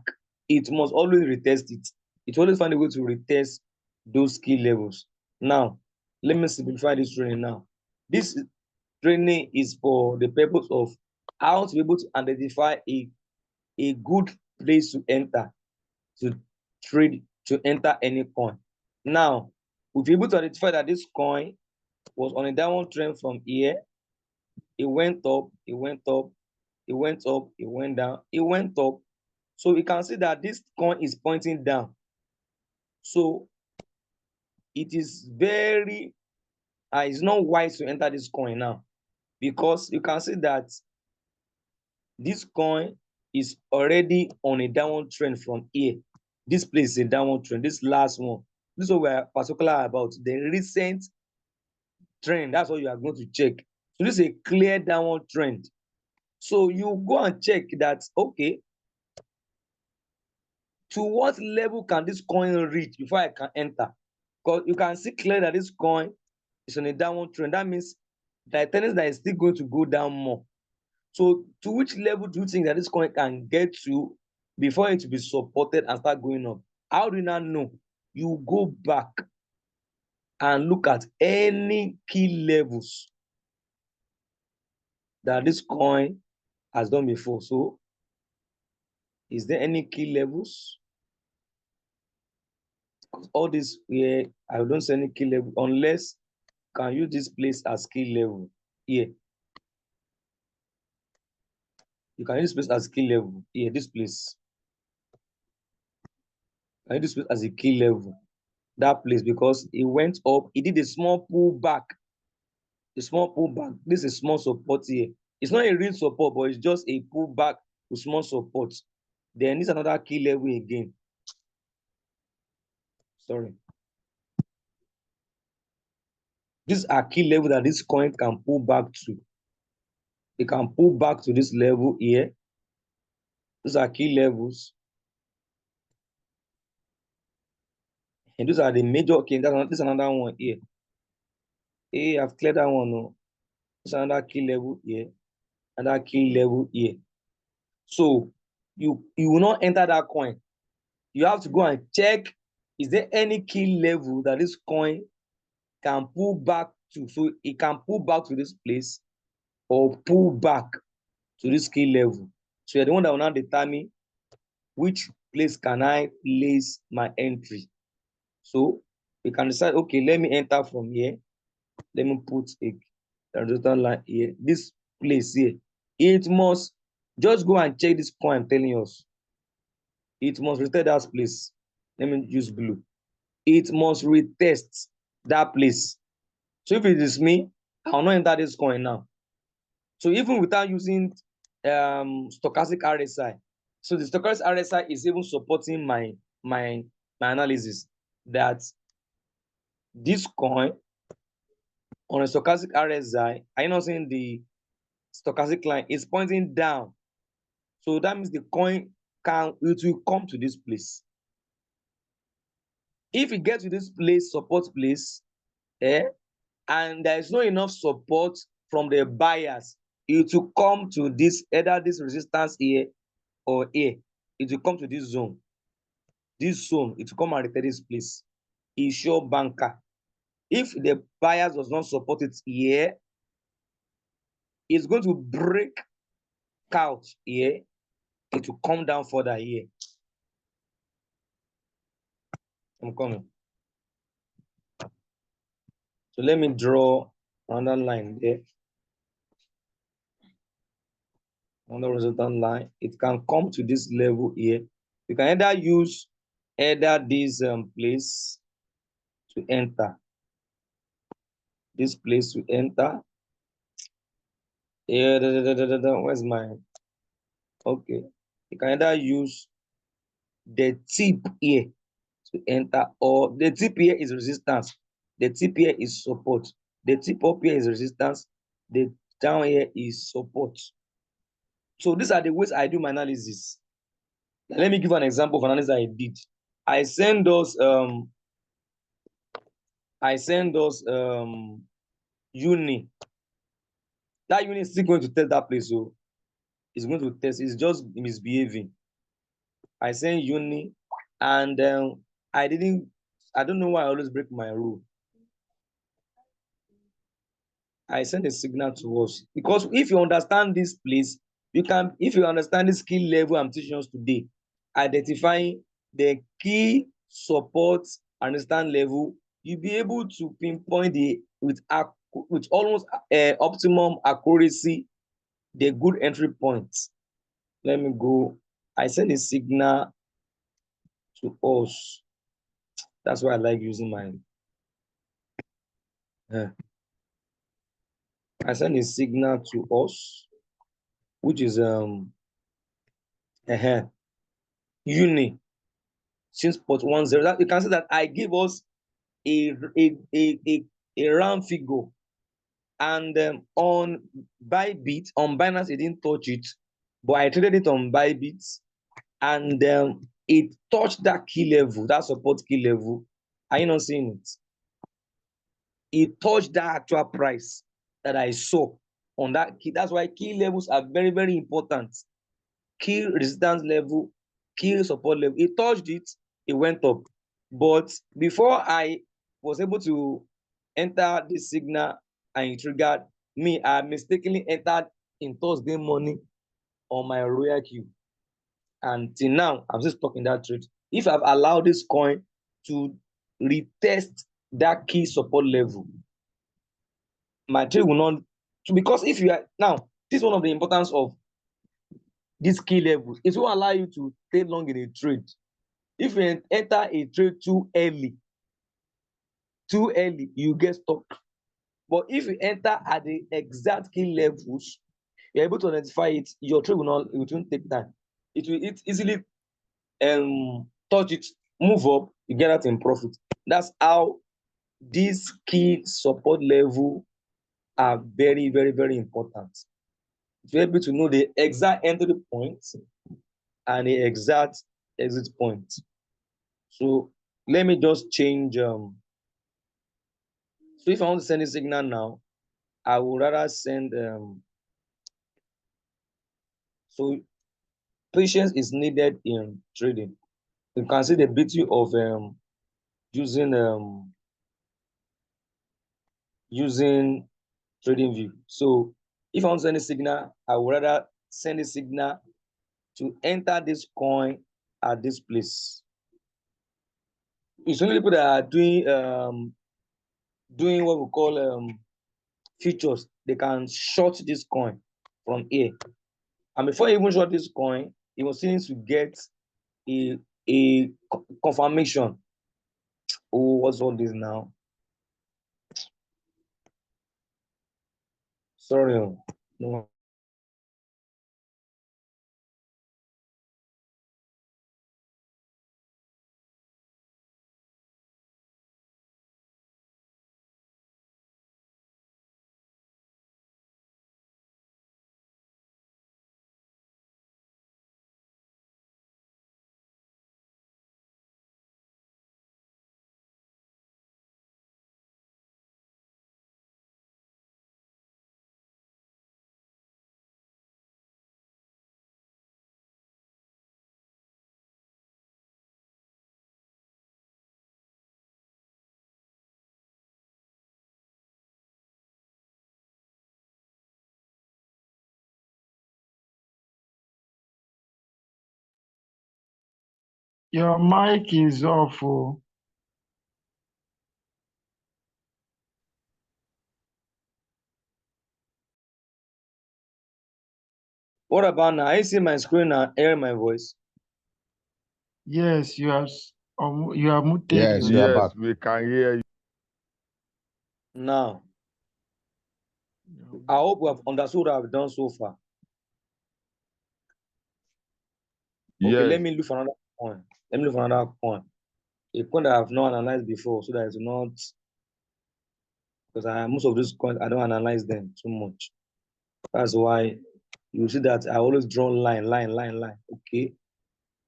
It must always retest it. It always find a way to retest those key levels. Now, let me simplify this training now. This training is for the purpose of how to be able to identify a good place to enter, to trade, to enter any coin. Now, we'll be able to identify that this coin was on a downward trend from here. It went up, it went up, it went up, it went down, it went up. So we can see that this coin is pointing down. So it is very, it's not wise to enter this coin now, because you can see that this coin is already on a downward trend from here. This place is a downward trend. This last one, this is what we're particular about, the recent trend. That's what you are going to check. So this is a clear downward trend. So you go and check that, okay, to what level can this coin reach before I can enter? Because you can see clearly that this coin is on a downward trend. That means the tendency that is still going to go down more. So to which level do you think that this coin can get to before it to be supported and start going up? How do you not know? You go back and look at any key levels that this coin has done before. So is there any key levels? All this here, I don't see any key level unless can use this place as key level here. You can use this place as key level here, this place. I use this place as a key level, that place, because it went up, it did a small pullback. A small pullback. This is small support here. It's not a real support, but it's just a pullback to small support. Then this is another key level again. Sorry. These are key level that this coin can pull back to. It can pull back to this level here. These are key levels. And these are the major key. This is another one here. Hey, I've cleared that one. No. There's another key level here, another key level here. So you will not enter that coin. You have to go and check, is there any key level that this coin can pull back to? So it can pull back to this place or pull back to this key level. So you're the one that will now determine which place can I place my entry. So you can decide, okay, let me enter from here. Let me put a horizontal line here. This place here, it must just go and check this coin I'm telling us. It must retest that place. Let me use blue. It must retest that place. So if it is me, I will not enter this coin now. So even without using stochastic RSI, so the stochastic RSI is even supporting my analysis that this coin on a stochastic RSI, I not saying the stochastic line is pointing down. So that means the coin it will come to this place. If it gets to this place, support place, and there is not enough support from the buyers, it will come to this, either this resistance here or here. It will come to this zone. This zone, it will come and retest this place. It's sure banker. If the buyers does not support it here, it's going to break out here. It will come down further here. I'm coming. So let me draw another line there. On the horizontal line, it can come to this level here. You can either use this place to enter. This place to enter. Yeah, where's my? Okay. You can either use the tip here to enter, or the tip here is resistance. The tip here is support. The tip up here is resistance. The down here is support. So these are the ways I do my analysis. Now, let me give an example of analysis I did. I send those uni. That uni is still going to test that place. So it's going to test, it's just misbehaving. I send uni, and I don't know why I always break my rule. I send a signal to us, because if you understand this place, if you understand the skill level I'm teaching us today, identifying the key support, understand level, you'll be able to pinpoint with almost optimum accuracy the good entry points. Let me go. I send a signal to us. That's why I like using my. I send a signal to us, which is uni since port 10. That you can see that I give us a round figure, and on Bybit, on Binance, it didn't touch it, but I traded it on Bybit, and it touched that key level, that support key level. Are you not seeing it? It touched that actual price that I saw on that key. That's why key levels are very, very important. Key resistance level, key support level. It touched it, it went up. But before I was able to enter this signal and it triggered me, I mistakenly entered in Thursday morning on my RoyalQ. And till now, I'm still stuck in that trade. If I've allowed this coin to retest that key support level, my trade will not. Because if you are now, this is one of the importance of these key levels. It will allow you to stay long in a trade. If you enter a trade too early, you get stuck. But if you enter at the exact key levels, you're able to identify it. Your trade will not. It won't take time. It will easily touch it, move up. You get that in profit. That's how these key support level are very, very, very important. To be able to know the exact entry point and the exact exit point. So let me just change. So if I want to send a signal now, I would rather send so patience is needed in trading. You can see the beauty of using trading view. So if I want to send a signal, I would rather send a signal to enter this coin at this place. It's only people that are doing what we call futures. They can short this coin from here. And before you even short this coin, you must need to get a confirmation. Oh, what's all this now? Sorry. No. Your mic is off. Oh. What about now? I see my screen and hear my voice. Yes, you are muted. Yes, you are back. Yes, we can hear you. Now, I hope we have understood what I've done so far. Okay, Yes. let me look for another coin. Let me look for another coin. A coin that I have not analyzed before, so that it's not, because most of these coins I don't analyze them too much. That's why you see that I always draw line.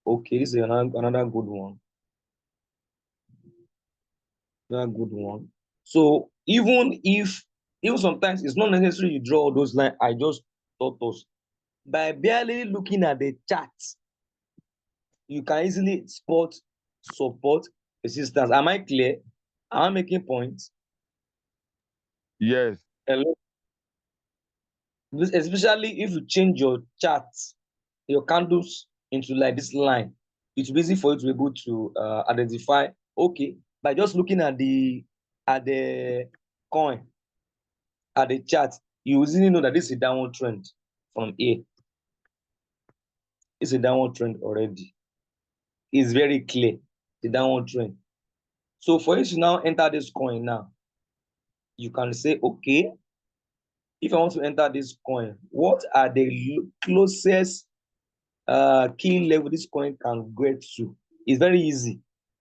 Okay, this is another good one. Another good one. So even sometimes it's not necessary you draw all those lines I just taught us. By barely looking at the chart, you can easily spot support resistance. Am I clear? Am I making points? Yes. Hello? Especially if you change your charts, your candles into like this line, it's easy for you to be able to identify, okay, by just looking at the coin, at the chart, you easily know that this is a downward trend from here. It's a downward trend already. It's very clear, the downward trend. So for you to now enter this coin now, you can say, okay, if I want to enter this coin, what are the closest key level this coin can get to? It's very easy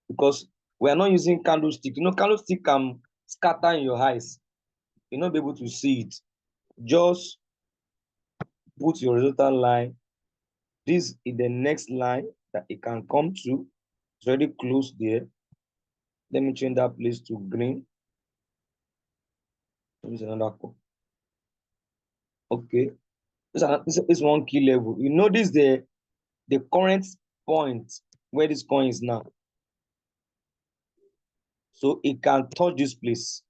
because we are not using candlestick. You know, candlestick can scatter in your eyes. You'll not be able to see it. Just put your horizontal line. This is the next line that it can come to. It's very close there. Let me change that place to green. Use another color. Okay. This is one key level. You notice the current point where this coin is now. So it can touch this place,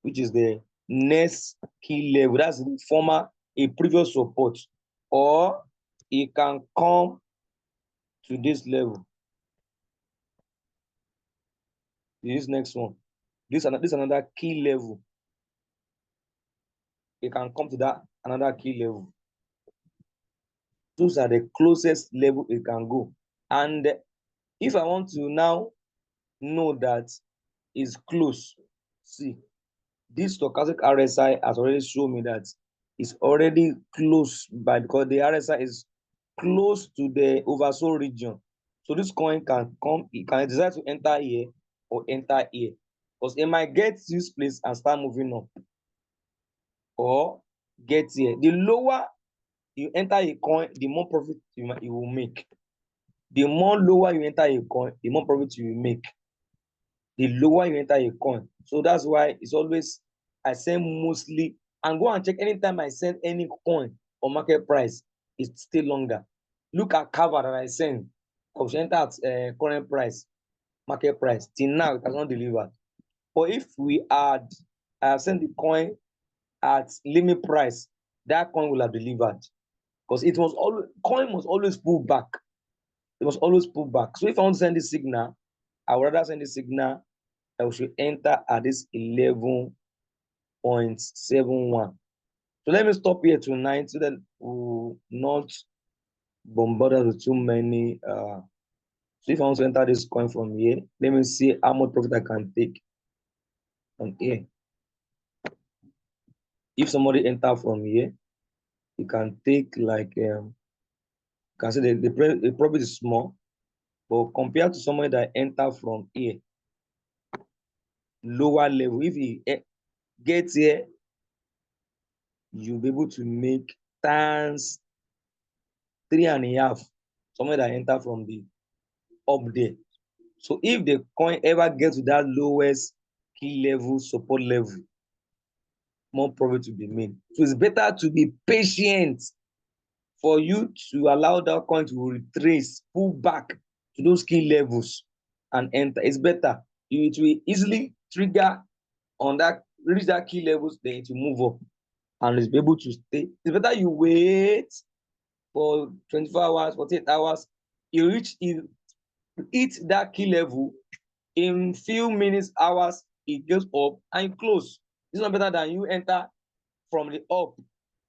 which is the next key level. That's the former a previous support, or it can come to this level. This next one. This another key level. It can come to that another key level. Those are the closest level it can go. And if I want to now know that it's close, see, this stochastic RSI has already shown me that it's already close by, because the RSI is close to the oversold region. So this coin can come, it can decide to enter here or enter here, because it might get to this place and start moving up, or get here. The lower you enter a coin, the more profit you will make. The more lower you enter a coin, the more profit you will make. The lower you enter a coin. So that's why it's always, I send mostly, and go and check anytime I send any coin or market price, it's still longer. Look at cover that I send, enter at current price, market price. Till now, it has not delivered. But if we add, I have sent the coin at limit price, that coin will have delivered. Because it was always, coin must always pull back. It must always pull back. So if I want to send this signal, I would rather send the signal, I should enter at this 11.71. So let me stop here tonight so that we will not bombard us with too many. So if I want to enter this coin from here, let me see how much profit I can take from here. If somebody enter from here, you can take like, you can see the profit is small, but compared to somebody that enter from here, lower level, if he gets here, you'll be able to make times 3.5. Somebody that enter from the up there. So if the coin ever gets to that lowest key level, support level, more profit to be made. So it's better to be patient for you to allow that coin to retrace, pull back to those key levels and enter. It's better. It will easily trigger on that, reach that key levels, then it will move up and it's be able to stay. It's better you wait for 24 hours, 48 hours. You hit that key level in few minutes, hours, it goes up and close. It's not better than you enter from the up.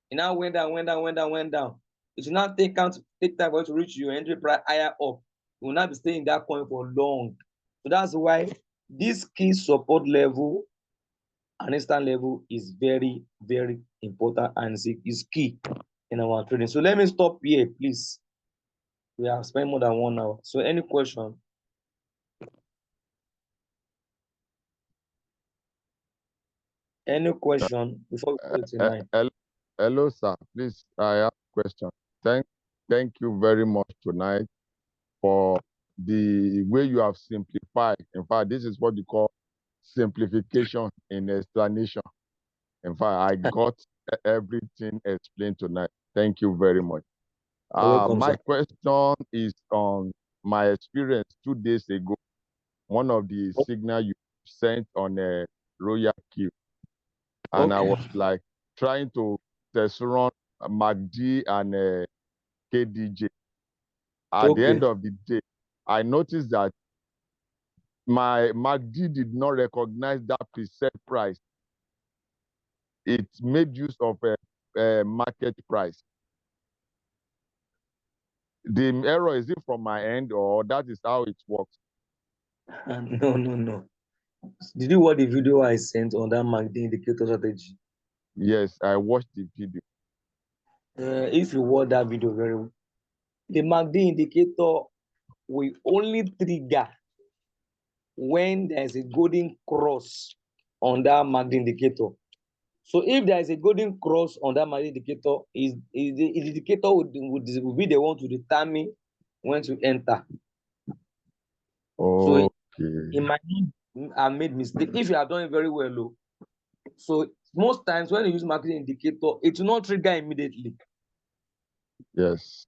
It now went down. It should not take time for you to reach your entry price higher up. You will not be staying in that coin for long. So that's why this key support level and instant level is very, very important and is key in our trading. So let me stop here, please. We have spent more than 1 hour. So any question? Any question before we go tonight? Hello, sir. Please, I have a question. Thank you very much tonight for the way you have simplified. In fact, this is what you call simplification in explanation. In fact, I got everything explained tonight. Thank you very much. Welcome, my sir. question is on my experience 2 days ago. One of the signal you sent on a RoyalQ, and I was like trying to test run MACD and KDJ. At the end of the day, I noticed that my MACD did not recognize that preset price. It made use of a market price. The error, is it from my end, or that is how it works? No. Did you watch the video I sent on that MACD indicator strategy? Yes, I watched the video. If you watch that video very well, the MACD indicator will only trigger when there's a golden cross on that MACD indicator. So if there is a golden cross on that MACD indicator, the indicator will be the one to determine when to enter. Okay. So it might have made mistake if you have done it very well. Though. So most times when you use market indicator, it will not trigger immediately. Yes.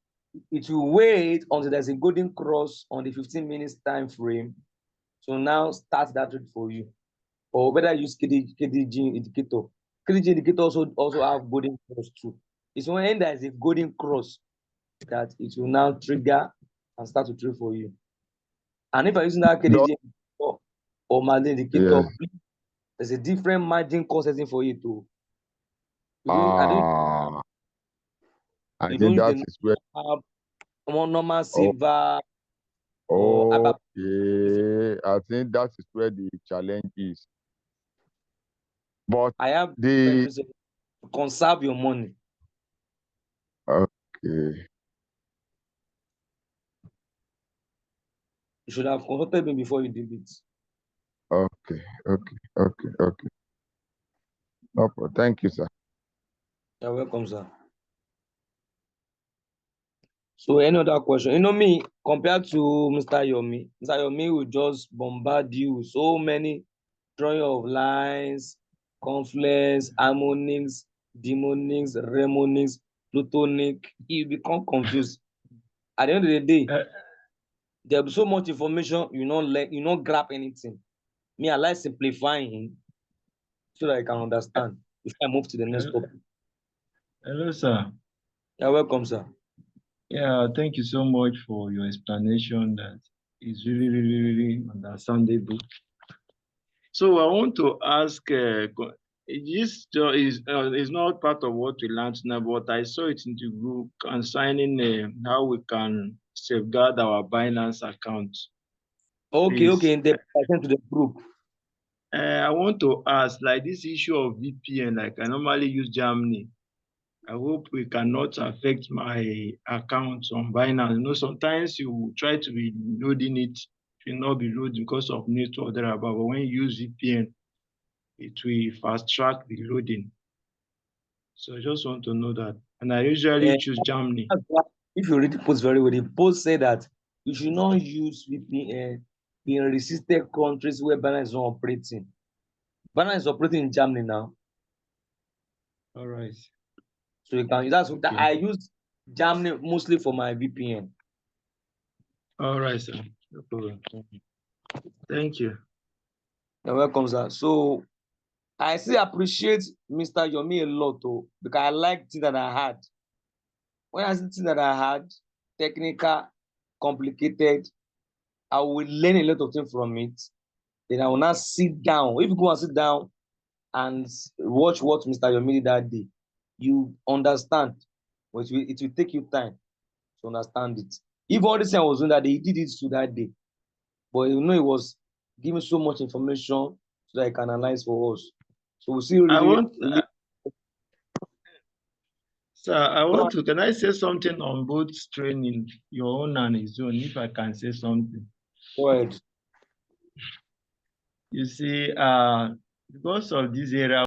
It will wait until there's a golden cross on the 15 minutes time frame. So now start that trade for you. Or whether use KDJ indicator. KDJ indicator also have golden cross too. It's when there is a golden cross that it will now trigger and start to trade for you. And if I'm using that KDJ indicator or margin indicator, yes. there's a different margin call setting for you too. I think that is where normal silver. Okay. I think that is where the challenge is. But I have to conserve your money. Okay. You should have consulted me before you did it. Okay. No problem. Thank you, sir. You're welcome, sir. So any other question? You know me, compared to Mr. Yomi will just bombard you with so many drawing of lines, Confluence, harmonics, demonics, remonics, plutonic. You become confused. At the end of the day, there'll be so much information you not grab anything. Me, I like simplifying so that I can understand before I move to the next topic. Hello, sir. You're welcome, sir. Yeah, thank you so much for your explanation. That is really, really, really understandable. So I want to ask, this is not part of what we learned now, but I saw it in the group concerning how we can safeguard our Binance account. Okay, Please. okay, in the to the group. I want to ask, like this issue of VPN, like I normally use Germany. I hope we cannot affect my account on Binance. You know, sometimes you try to be loading it, it will not be loaded because of network there, but when you use VPN, it will fast track the loading. So I just want to know that. And I usually choose Germany. If you read the post very well, the post say that you should not use VPN in resisted countries where Binance is not operating. Binance is operating in Germany now. All right. So you can, that's Okay. I use Germany mostly for my VPN. All right, sir. No problem. Thank you. You're welcome, sir. So I still appreciate Mr. Yomi a lot, though, because I like things that I had. When I see things that I had, technical, complicated, I will learn a lot of things from it. Then I will not sit down. If you go and sit down and watch what Mr. Yomi did that day, you understand. But it will take you time to understand it. If all this thing I was doing that day, he did it to that day. But you know, it was giving so much information so that I can analyze for us. So we see really, Sir, I want to, can I say something on both training, your own and his own, if I can say something? Go ahead. You see, because of this area